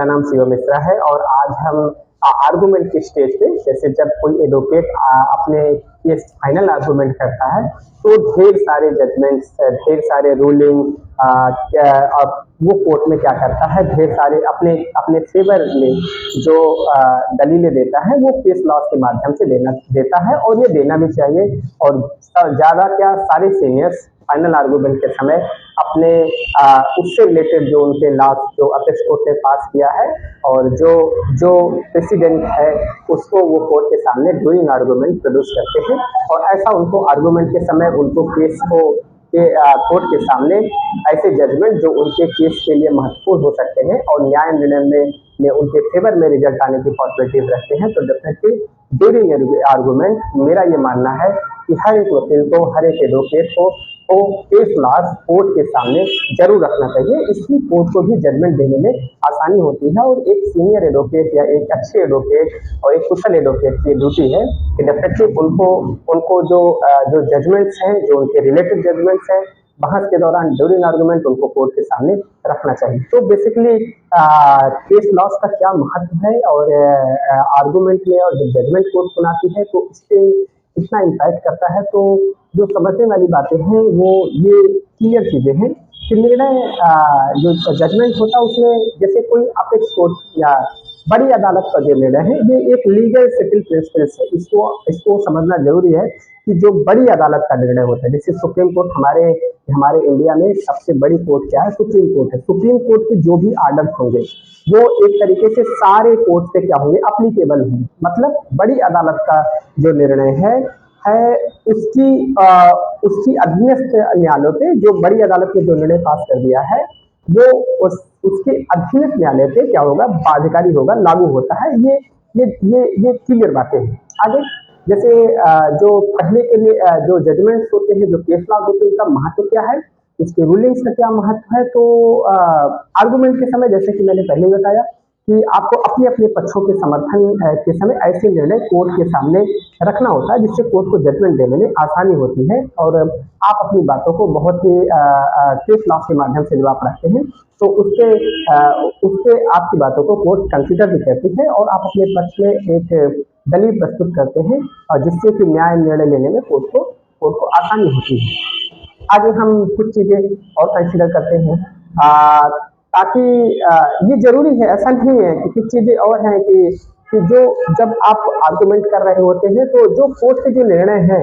मेरा नाम शिवम मिश्रा है और आज हम आर्गुमेंट के स्टेज पे, जैसे जब कोई एडवोकेट अपने केस फाइनल आर्गुमेंट करता है तो ढेर सारे जजमेंट्स, ढेर सारे रूलिंग, वो कोर्ट में क्या करता है, ढेर सारे अपने अपने फेवर में जो दलीलें देता है वो केस लॉस के माध्यम से देता है और ये देना भी चाहिए। और ज़्यादा क्या, सारे सीनियर्स फाइनल आर्गुमेंट के समय अपने उससे रिलेटेड जो उनके लॉस जो अपेक्स कोर्ट ने पास किया है और जो जो प्रेसिडेंट है उसको वो कोर्ट के सामने ड्यूरिंग आर्गुमेंट प्रोड्यूस करते हैं और ऐसा उनको आर्गुमेंट के समय उनको केस को कोर्ट के सामने ऐसे जजमेंट जो उनके केस के लिए महत्वपूर्ण हो सकते हैं और न्याय निर्णय में उनके फेवर में रिजल्ट आने की पॉसिबिलिटीज रखते हैं, तो डेफिनेटली ड्यूरिंग आर्गुमेंट मेरा ये मानना है कि हर एक वकील को, हर एक एडवोकेट को केस लॉस कोर्ट के सामने जरूर रखना चाहिए। इसकी कोर्ट को भी जजमेंट देने में आसानी होती है और एक सीनियर एडवोकेट या एक अच्छे एडवोकेट और एक कुशल एडवोकेट की ड्यूटी है कि डेफिनेटली उनको जो जजमेंट्स हैं, जो उनके रिलेटेड जजमेंट्स हैं, बहस के दौरान ड्यूरिंग आर्गुमेंट उनको कोर्ट के सामने रखना चाहिए। तो बेसिकली केस लॉस का क्या महत्व है और आर्गुमेंट में और जब जजमेंट कोर्ट सुनाती है तो इससे कितना इम्पैक्ट करता है, तो जो समझने वाली बातें हैं वो ये क्लियर चीजें हैं कि निर्णय जो जजमेंट होता है उसमें जैसे कोई अपेक्स कोर्ट या बड़ी अदालत का जो निर्णय है ये एक लीगल सेटल प्रिंसिपल्स है, इसको समझना जरूरी है कि जो बड़ी अदालत का निर्णय होता है, जैसे सुप्रीम कोर्ट, हमारे इंडिया में सबसे बड़ी कोर्ट क्या है, सुप्रीम कोर्ट है। सुप्रीम कोर्ट के जो भी आर्डर होंगे वो एक तरीके से सारे कोर्ट से क्या होंगे, अप्लीकेबल होंगे। मतलब बड़ी अदालत का जो निर्णय है उसकी अधीनस्थ न्यायालयों पे, जो बड़ी अदालत ने जो निर्णय पास कर दिया है वो उसके अधीनस्थ न्यायालय पे क्या होगा, बाध्यकारी होगा, लागू होता है। ये क्लियर बातें हैं। आगे जैसे जो पहले के लिए जो जजमेंट्स होते हैं, जो केस लॉ होते हैं, उनका महत्व क्या है, उसके रूलिंग्स का क्या महत्व है, तो आर्गुमेंट के समय जैसे कि मैंने पहले बताया कि आपको अपने अपने पक्षों के समर्थन के समय ऐसे निर्णय कोर्ट के सामने रखना होता है जिससे कोर्ट को जजमेंट देने में आसानी होती है और आप अपनी बातों को बहुत ही केस लॉ के माध्यम से जब आप रखते हैं तो उससे आपकी बातों को कोर्ट कंसीडर भी करती है और आप अपने पक्ष में एक दलील प्रस्तुत करते हैं और जिससे कि न्याय निर्णय लेने में कोर्ट को आसानी होती है। आगे हम कुछ चीजें और कंसीडर करते हैं ताकि ये जरूरी है, ऐसा नहीं है कि कुछ चीजें और हैं कि जो जब आप आर्गुमेंट कर रहे होते हैं तो जो कोर्ट के जो निर्णय हैं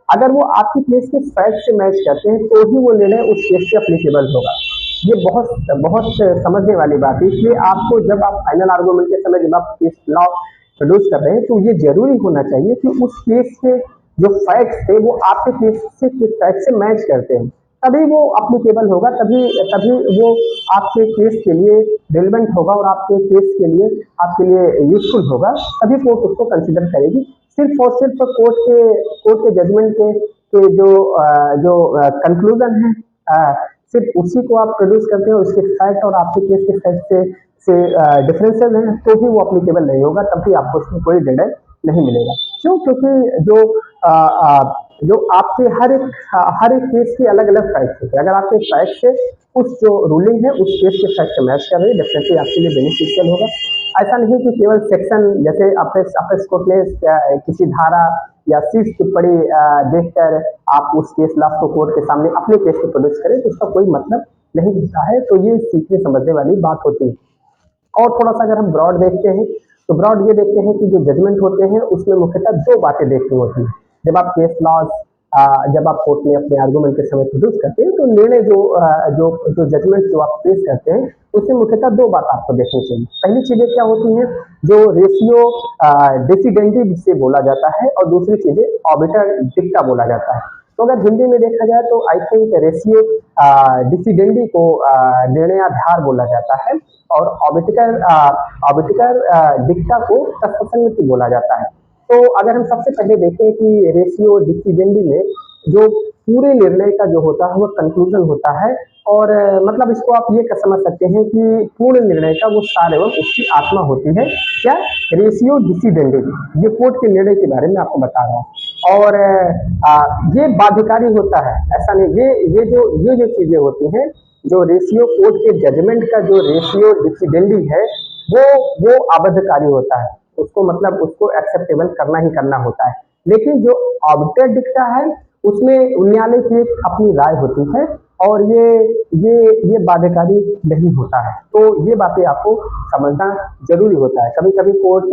अगर वो आपकी केस के फैक्ट से मैच करते हैं तो ही वो निर्णय उस केस से अप्लीकेबल होगा। ये बहुत बहुत समझने वाली बात है। इसलिए आपको जब आप फाइनल आर्गुमेंट के समय जब आप केस लॉ प्रोड्यूस कर रहे हैं तो ये जरूरी होना चाहिए कि उस केस के जो फैक्ट्स थे वो आपके केस से फैक्ट से मैच करते हैं, तभी वो अप्लीकेबल होगा, तभी वो आपके केस के लिए रिलेवेंट होगा और आपके केस के लिए यूजफुल होगा, तभी कोर्ट उसको कंसीडर करेगी। सिर्फ और सिर्फ कोर्ट के जजमेंट के जो कंक्लूजन है सिर्फ उसी को आप प्रोड्यूस करते हो, उसके फैक्ट और आपके केस के फैक्ट से डिफरेंसेस हैं तो भी वो अप्लीकेबल नहीं होगा, तब भी आपको उसमें कोई निर्णय नहीं मिलेगा। क्यों? क्योंकि जो आपके हर एक केस के अलग अलग फैक्ट होते हैं। अगर आपके फैक्ट से उस जो रूलिंग है उस केस के फैक्ट से मैच कर रही है, डेफिनेटली आपके लिए बेनिफिशियल होगा। ऐसा नहीं कि केवल सेक्शन, जैसे अपेक्स कोर्ट ने किसी धारा या शीर्ष टिप्पणी देखकर आप उस केस लॉ को कोर्ट के सामने अपने केस को प्रोड्यूस करें तो उसका कोई मतलब नहीं होता है। तो ये सीखने समझने वाली बात होती है। और थोड़ा सा अगर हम ब्रॉड देखते हैं तो ब्रॉड ये देखते हैं कि जो जजमेंट होते हैं उसमें मुख्यतः दो बातें देखनी होती है। जब आप केस लॉज जब आप कोर्ट में अपने आर्गुमेंट के समय प्रोड्यूस करते हैं तो निर्णय जो जजमेंट जो आप पेश करते हैं उसमें मुख्यतः दो बात आपको देखनी चाहिए। पहली चीजें क्या होती हैं, जो रेशियो डिसिडेंडी जिसे बोला जाता है और दूसरी चीजें ऑबिटर डिक्टा बोला जाता है। तो अगर हिंदी में देखा जाए तो आई थिंक रेशियो डिसिडेंडी को निर्णयाधार बोला जाता है और ऑबिटर डिक्टा को तत्संगति बोला जाता है। तो अगर हम सबसे पहले देखें कि रेशियो डिसिडेंडी में जो पूरे निर्णय का जो होता है वो कंक्लूजन होता है और मतलब इसको आप ये समझ सकते हैं कि पूर्ण निर्णय का वो सार एवं उसकी आत्मा होती है। क्या? रेशियो डिसिडेंडी। ये कोर्ट के निर्णय के बारे में आपको बता रहा हूँ और ये बाध्यकारी होता है, ऐसा नहीं। ये जो चीजें होती हैं, जो रेशियो कोर्ट के जजमेंट का जो रेशियो डिसिडेंडी है वो वो अबद्धकारी होता है, उसको मतलब उसको एक्सेप्टेबल करना ही करना होता है। लेकिन जो ऑब्जेक्ट दिखता है उसमें न्यायालय की एक अपनी राय होती है और ये बाध्यकारी नहीं होता है। तो ये बातें आपको समझना जरूरी होता है। कभी कभी कोर्ट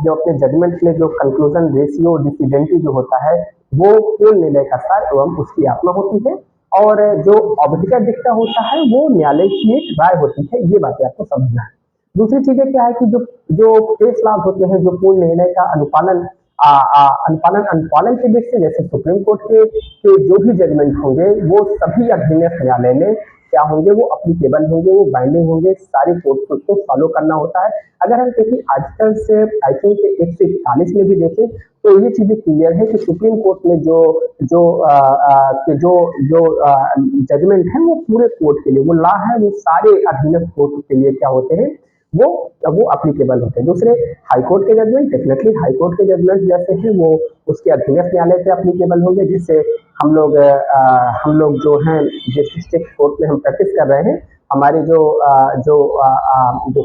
जो अपने जजमेंट में जो कंक्लूजन रेशियो डिसीडेंटी जो होता है वो पूर्ण निर्णय का सार एवं उसकी आत्मा होती है और जो ऑब्जेक्ट दिखता होता है वो न्यायालय की एक राय होती है। ये बातें आपको समझना है। दूसरी चीजें क्या है कि जो जो केस लॉज होते हैं जो पूर्ण निर्णय का अनुपालन अनुपालन के दृष्टि से जैसे सुप्रीम कोर्ट के जो भी जजमेंट होंगे वो सभी अधीनस्थ न्यायालय में क्या होंगे, वो अप्लीकेबल होंगे, वो बाइंडिंग होंगे, सारी कोर्ट को उसको फॉलो करना होता है। अगर हम देखिए आजकल से आई थिंक 141 में भी देखें तो ये चीजें क्लियर है कि सुप्रीम कोर्ट में जो जो जो जो जजमेंट है वो पूरे कोर्ट के लिए वो लॉ है, वो सारे अधीनस्थ कोर्ट के लिए क्या होते हैं, वो अप्लीकेबल होते हैं। दूसरे हाईकोर्ट के जजमेंट डेफिनेटली हाईकोर्ट के जजमेंट जैसे हैं वो उसके अधीनस्थ न्यायालय से अप्लीकेबल होंगे। जिससे हम लोग जो हैं जिस डिस्ट्रिक्ट कोर्ट में हम प्रैक्टिस कर रहे हैं हमारे जो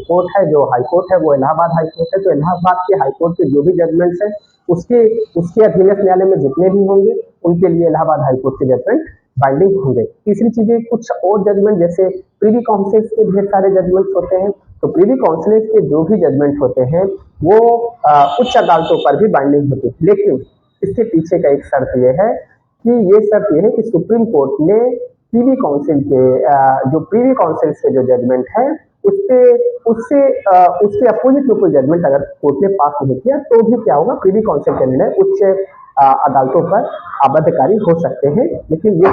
कोर्ट है जो हाई कोर्ट है वो इलाहाबाद हाई कोर्ट है। तो इलाहाबाद के हाई कोर्ट के जो भी जजमेंट्स हैं उसके उसके अधीनस्थ न्यायालय में जितने भी होंगे उनके लिए इलाहाबाद हाई कोर्ट के जजमेंट बाइंडिंग होंगे। तीसरी चीजें कुछ और जजमेंट जैसे प्रीवी काउंसिल के ढेर सारे जजमेंट्स होते हैं। तो प्रीवी काउंसिल के जो भी जजमेंट होते हैं वो उच्च अदालतों पर भी बाइंडिंग होती है। लेकिन इसके पीछे का एक शर्त यह है कि ये शर्त यह है कि सुप्रीम कोर्ट ने प्रीवी काउंसिल के जो प्रीवी काउंसिल के जो जजमेंट है उससे उससे उसके अपोजिट में कोई जजमेंट अगर कोर्ट ने पास नहीं किया तो भी क्या होगा, प्रीवी काउंसिल के निर्णय उच्च अदालतों पर अबद्धकारी हो सकते हैं। लेकिन ये